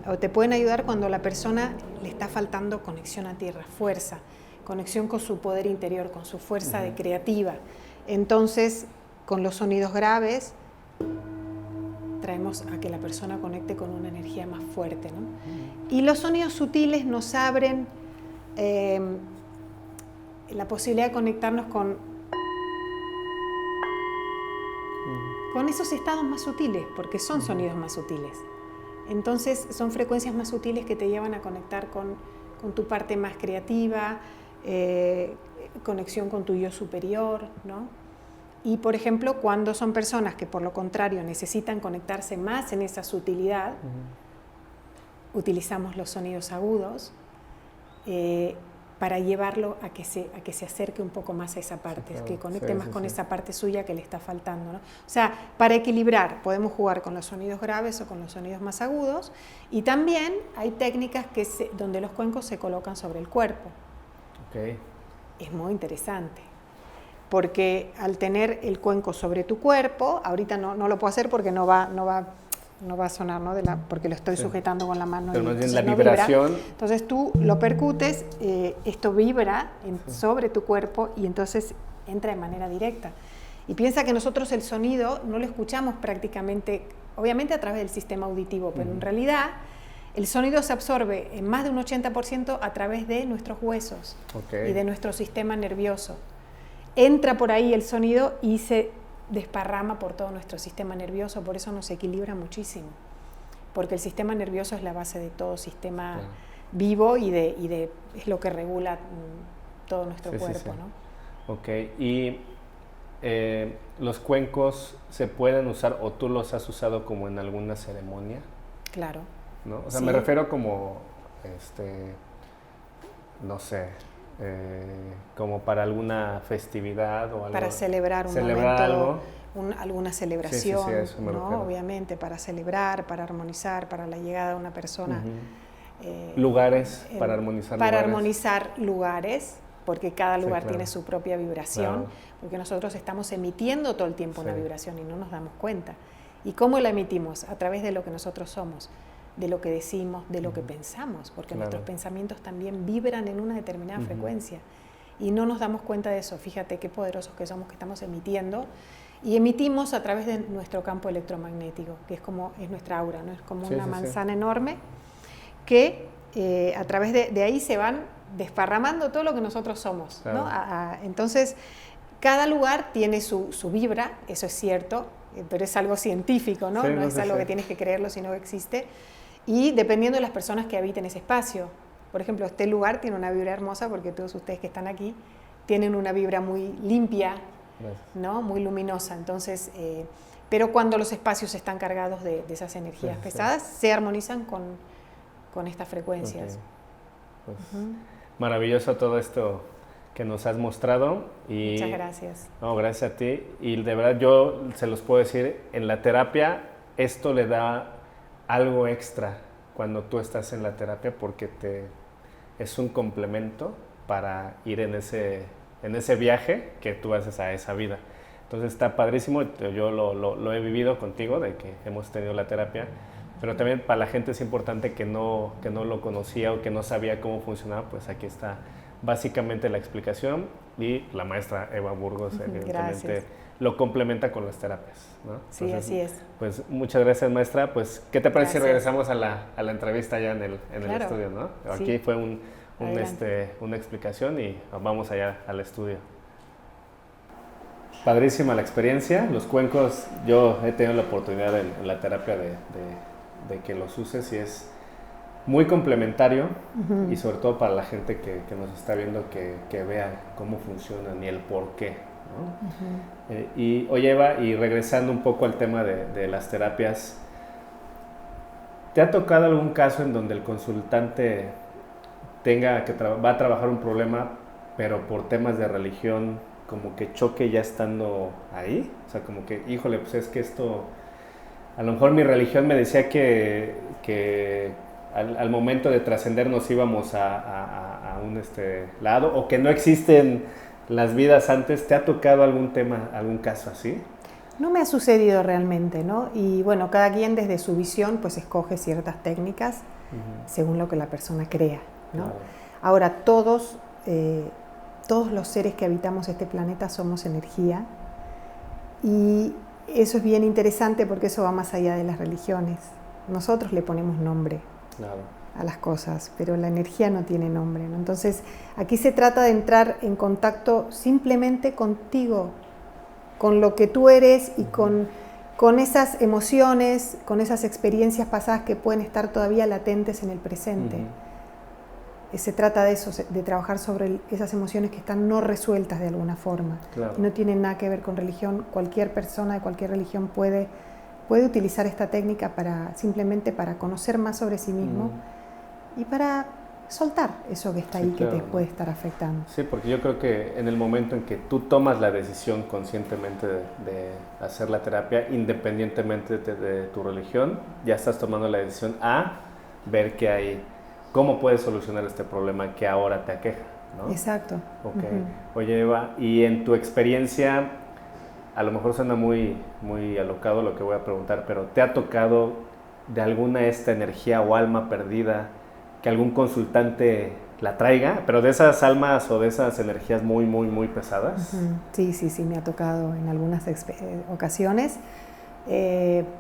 o te pueden ayudar cuando a la persona le está faltando conexión a tierra, fuerza, conexión con su poder interior, con su fuerza de creativa. Entonces, con los sonidos graves, traemos a que la persona conecte con una energía más fuerte, ¿no? Y los sonidos sutiles nos abren la posibilidad de conectarnos con esos estados más sutiles, porque son sonidos más sutiles. Entonces son frecuencias más sutiles que te llevan a conectar con tu parte más creativa, conexión con tu yo superior, ¿no? Y por ejemplo, cuando son personas que por lo contrario necesitan conectarse más en esa sutilidad, utilizamos los sonidos agudos para llevarlo a que se acerque un poco más a esa parte, que conecte más con esa parte suya que le está faltando, ¿no? O sea, para equilibrar podemos jugar con los sonidos graves o con los sonidos más agudos, y también hay técnicas donde los cuencos se colocan sobre el cuerpo. Okay. Es muy interesante, porque al tener el cuenco sobre tu cuerpo, ahorita no lo puedo hacer porque no va a sonar, ¿no? Porque lo estoy sujetando con la mano. Pero más bien la vibración. Vibra. Entonces tú lo percutes, esto vibra sobre tu cuerpo y entonces entra de manera directa. Y piensa que nosotros el sonido no lo escuchamos prácticamente, obviamente a través del sistema auditivo, pero en realidad el sonido se absorbe en más de un 80% a través de nuestros huesos y de nuestro sistema nervioso. Entra por ahí el sonido y se desparrama por todo nuestro sistema nervioso, por eso nos equilibra muchísimo, porque el sistema nervioso es la base de todo sistema vivo y es lo que regula todo nuestro cuerpo, ¿no? Ok, y los cuencos se pueden usar, o tú los has usado como en alguna ceremonia. Claro. ¿No? O sea, me refiero como, no sé, como para alguna festividad o algo. Para celebrar un momento, algo. Alguna celebración, sí, eso me ¿no? Obviamente, para celebrar, para armonizar, para la llegada de una persona. Lugares, para armonizar para lugares. Para armonizar lugares, porque cada lugar tiene su propia vibración, porque nosotros estamos emitiendo todo el tiempo una vibración y no nos damos cuenta. ¿Y cómo la emitimos? A través de lo que nosotros somos, de lo que decimos, de lo que pensamos, porque nuestros pensamientos también vibran en una determinada frecuencia y no nos damos cuenta de eso. Fíjate qué poderosos que somos, que estamos emitiendo, y emitimos a través de nuestro campo electromagnético, que es nuestra aura, ¿no? Es como una manzana enorme que a través de ahí se van desparramando todo lo que nosotros somos, ¿no? Entonces, cada lugar tiene su vibra, eso es cierto, pero es algo científico, ¿no? No es algo que tienes que creerlo, sino que existe. Y dependiendo de las personas que habiten ese espacio. Por ejemplo, este lugar tiene una vibra hermosa porque todos ustedes que están aquí tienen una vibra muy limpia, ¿no? Muy luminosa. Entonces, pero cuando los espacios están cargados de esas energías pesadas, se armonizan con estas frecuencias. Pues, maravilloso todo esto que nos has mostrado. Y, muchas gracias. No, gracias a ti. Y de verdad yo se los puedo decir, en la terapia esto le da algo extra cuando tú estás en la terapia, porque es un complemento para ir en ese viaje que tú haces a esa vida. Entonces está padrísimo, yo lo he vivido contigo, de que hemos tenido la terapia, pero también para la gente es importante que no lo conocía o que no sabía cómo funcionaba, pues aquí está básicamente la explicación. y la maestra Eva Burgos, evidentemente, Gracias. lo complementa con las terapias, ¿no? Sí, Entonces, así es. Pues muchas gracias, maestra. Pues, ¿qué te parece si Gracias. regresamos a la entrevista ya en el Claro. estudio, ¿no? Sí. Aquí fue Adelante. una explicación y vamos allá al estudio. Padrísima la experiencia. Los cuencos, yo he tenido la oportunidad en la terapia de que los uses y es muy complementario y sobre todo para la gente que nos está viendo que vea cómo funcionan y el por qué, ¿no? Y oye, Eva, y regresando un poco al tema de las terapias, ¿te ha tocado algún caso en donde el consultante va a trabajar un problema, pero por temas de religión, como que choque ya estando ahí? O sea, como que, híjole, pues es que esto, a lo mejor mi religión me decía que al momento de trascender nos íbamos a un lado, o que no existen las vidas antes. ¿Te ha tocado algún tema, algún caso así? No me ha sucedido realmente, ¿no? Y bueno, cada quien desde su visión pues escoge ciertas técnicas según lo que la persona crea, ¿no? Claro. Ahora, todos los seres que habitamos este planeta somos energía y eso es bien interesante porque eso va más allá de las religiones. Nosotros le ponemos nombre. Claro. A las cosas, pero la energía no tiene nombre, ¿no? Entonces, aquí se trata de entrar en contacto simplemente contigo, con lo que tú eres y con esas emociones, con esas experiencias pasadas que pueden estar todavía latentes en el presente. Se trata de eso, de trabajar sobre esas emociones que están no resueltas de alguna forma. Claro. Y no tienen nada que ver con religión. Cualquier persona de cualquier religión puede utilizar esta técnica simplemente para conocer más sobre sí mismo y para soltar eso que está ahí, claro, que te puede estar afectando. Sí, porque yo creo que en el momento en que tú tomas la decisión conscientemente de hacer la terapia, independientemente de tu religión, ya estás tomando la decisión a ver qué hay, cómo puedes solucionar este problema que ahora te aqueja, ¿no? Exacto. Okay. Oye, Eva, y en tu experiencia, a lo mejor suena muy, muy alocado lo que voy a preguntar, pero ¿te ha tocado de alguna esta energía o alma perdida que algún consultante la traiga, pero de esas almas o de esas energías muy, muy, muy pesadas? Sí, me ha tocado en algunas ocasiones.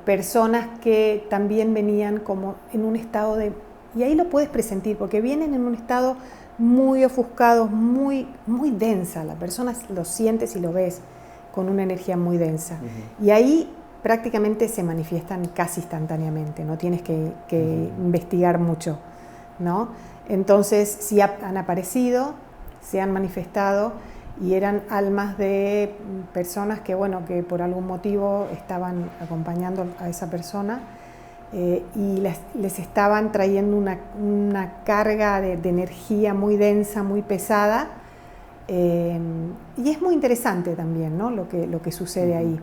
Personas que también venían como en un estado de... Y ahí lo puedes presentir, porque vienen en un estado muy ofuscado, muy, muy densa. La persona lo sientes y lo ves con una energía muy densa. Y ahí prácticamente se manifiestan casi instantáneamente, no tienes que investigar mucho, ¿no? Entonces, sí han aparecido, se han manifestado y eran almas de personas que, bueno, que por algún motivo estaban acompañando a esa persona y les estaban trayendo una carga de energía muy densa, muy pesada. Y es muy interesante también, ¿no? lo que sucede ahí.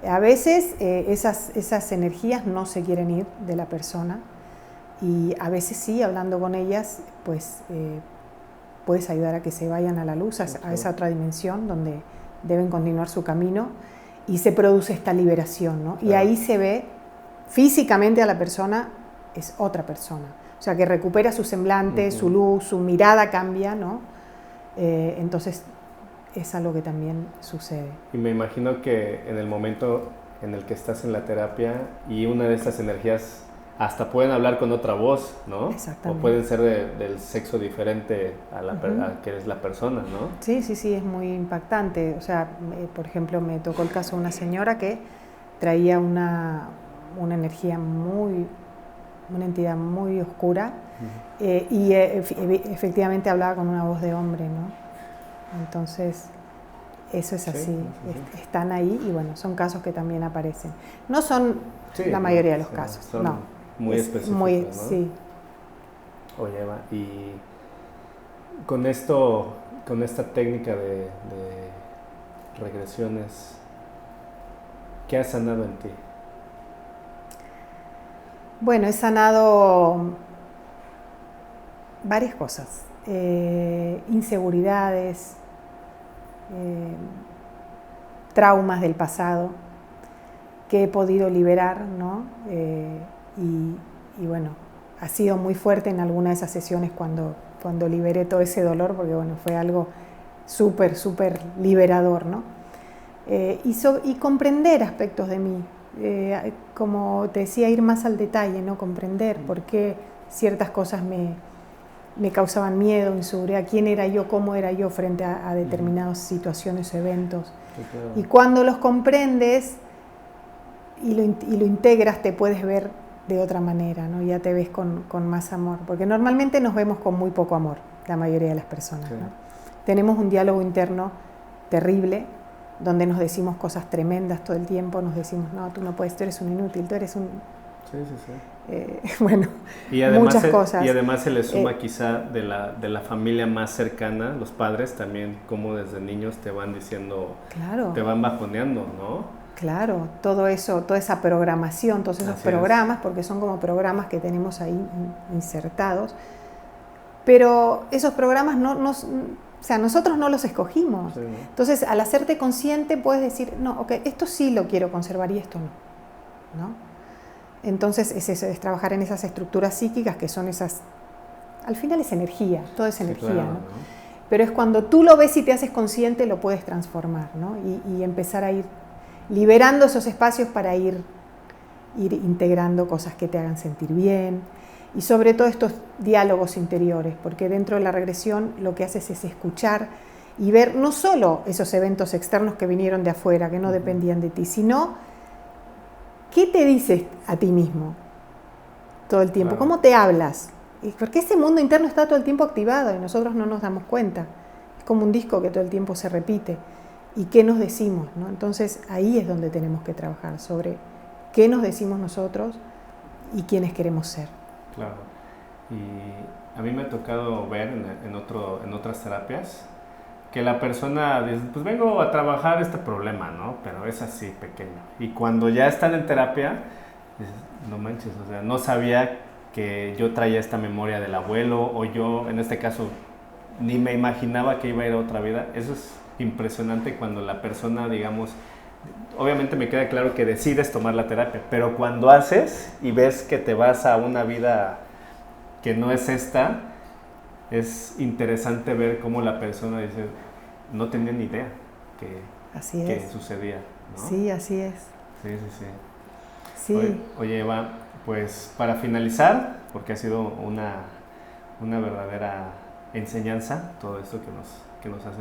A veces esas energías no se quieren ir de la persona y a veces sí, hablando con ellas, pues puedes ayudar a que se vayan a la luz, a esa otra dimensión donde deben continuar su camino y se produce esta liberación, ¿no? Y ahí se ve físicamente a la persona, es otra persona. O sea, que recupera su semblante, su luz, su mirada cambia, ¿no? Entonces es algo que también sucede. Y me imagino que en el momento en el que estás en la terapia y una de estas energías hasta pueden hablar con otra voz, ¿no? Exactamente. O pueden ser del sexo diferente a que es la persona, ¿no? Sí, es muy impactante. O sea, por ejemplo, me tocó el caso de una señora que traía una energía una entidad muy oscura y efectivamente hablaba con una voz de hombre, ¿no? Entonces, eso es así, están ahí y bueno, son casos que también aparecen. No son la mayoría de los casos, son muy específicos, ¿no? Sí. Oye, Eva, y con esta técnica de regresiones, ¿qué has sanado en ti? Bueno, he sanado varias cosas, inseguridades, traumas del pasado que he podido liberar, ¿no? Y bueno, ha sido muy fuerte en alguna de esas sesiones cuando liberé todo ese dolor, porque bueno, fue algo súper, súper liberador, ¿no? Y comprender aspectos de mí, como te decía, ir más al detalle, ¿no? Comprender por qué ciertas cosas me causaban miedo, inseguridad, quién era yo, cómo era yo frente a determinadas situaciones, eventos. Sí, claro. Y cuando los comprendes y lo integras, te puedes ver de otra manera, ¿no? Ya te ves con más amor, porque normalmente nos vemos con muy poco amor, la mayoría de las personas, Sí. ¿no? Tenemos un diálogo interno terrible, donde nos decimos cosas tremendas todo el tiempo, nos decimos, no, tú no puedes, tú eres un inútil, tú eres un... Sí, sí, sí. Bueno, Y además muchas cosas. Y además se le suma quizá de la familia más cercana, los padres también, como desde niños te van diciendo, claro, te van bajoneando, ¿no? claro, todo eso, toda esa programación, todos esos Así programas, es. porque son como programas que tenemos ahí insertados, pero esos programas o sea, nosotros no los escogimos. Sí, ¿no? Entonces, al hacerte consciente, puedes decir, no, ok, esto sí lo quiero conservar y esto no, ¿no? Entonces, es eso, es trabajar en esas estructuras psíquicas que son esas, al final es energía, todo es energía, claro, ¿no? ¿no? Pero es cuando tú lo ves y te haces consciente, lo puedes transformar, ¿no? Y empezar a ir liberando esos espacios para ir integrando cosas que te hagan sentir bien, y sobre todo estos diálogos interiores, porque dentro de la regresión lo que haces es escuchar y ver no solo esos eventos externos que vinieron de afuera, que no dependían de ti, sino qué te dices a ti mismo todo el tiempo, Claro. cómo te hablas, porque ese mundo interno está todo el tiempo activado y nosotros no nos damos cuenta, es como un disco que todo el tiempo se repite, y qué nos decimos, ¿no? Entonces ahí es donde tenemos que trabajar, sobre qué nos decimos nosotros y quiénes queremos ser. Claro. Y a mí me ha tocado ver en otras terapias que la persona dice, pues vengo a trabajar este problema, ¿no? Pero es así, pequeño. Y cuando ya están en terapia, dices, no manches, o sea, no sabía que yo traía esta memoria del abuelo, o yo, en este caso, ni me imaginaba que iba a ir a otra vida. Eso es impresionante cuando la persona, digamos, obviamente me queda claro que decides tomar la terapia, pero cuando haces y ves que te vas a una vida que no es esta, es interesante ver cómo la persona dice, no tenía ni idea que sucedía, ¿no? Sí, así es. Sí, sí, sí. Sí. Oye, Eva, pues para finalizar, porque ha sido una verdadera enseñanza todo esto que nos has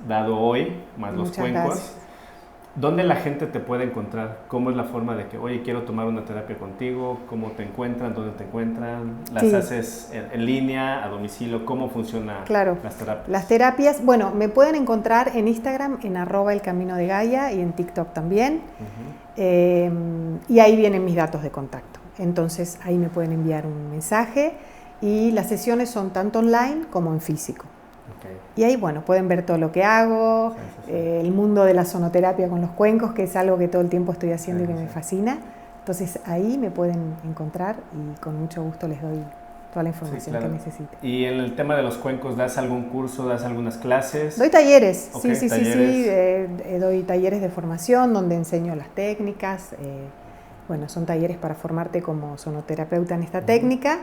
dado hoy, más los cuencos. Gracias. ¿Dónde la gente te puede encontrar? ¿Cómo es la forma de que, oye, quiero tomar una terapia contigo? ¿Cómo te encuentran? ¿Dónde te encuentran? ¿Las Sí. haces en línea, a domicilio? ¿Cómo funcionan las terapias? Las terapias, bueno, me pueden encontrar en Instagram, en @elcaminodegaia, y en TikTok también. Y ahí vienen mis datos de contacto. Entonces, ahí me pueden enviar un mensaje, y las sesiones son tanto online como en físico. Okay. Y ahí, bueno, pueden ver todo lo que hago, Sí. el mundo de la sonoterapia con los cuencos, que es algo que todo el tiempo estoy haciendo y que Sí. me fascina. Entonces ahí me pueden encontrar y con mucho gusto les doy toda la información que necesiten. Y en el tema de los cuencos, ¿das algún curso, das algunas clases? Doy talleres, Okay, sí. Doy talleres de formación donde enseño las técnicas. Bueno, son talleres para formarte como sonoterapeuta en esta técnica.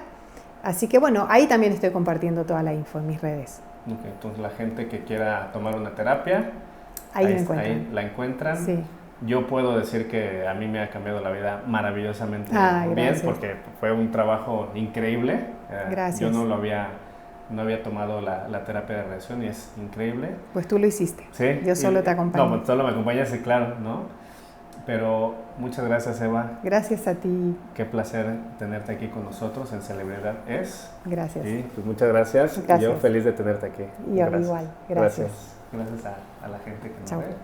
Así que bueno, ahí también estoy compartiendo toda la info en mis redes. Okay, entonces la gente que quiera tomar una terapia, ahí la encuentran. Sí. Yo puedo decir que a mí me ha cambiado la vida maravillosamente bien, porque fue un trabajo increíble. Gracias. Yo no había tomado la terapia de regresión y es increíble. Pues tú lo hiciste. Sí. Yo solo te acompaño. No, solo me acompañas, sí, claro, ¿no? Pero muchas gracias, Eva. Gracias a ti. Qué placer tenerte aquí con nosotros en Celebridad Es. Gracias. Sí, pues muchas gracias. Gracias. Yo feliz de tenerte aquí. Y yo igual. Gracias. Gracias a la gente que nos ve.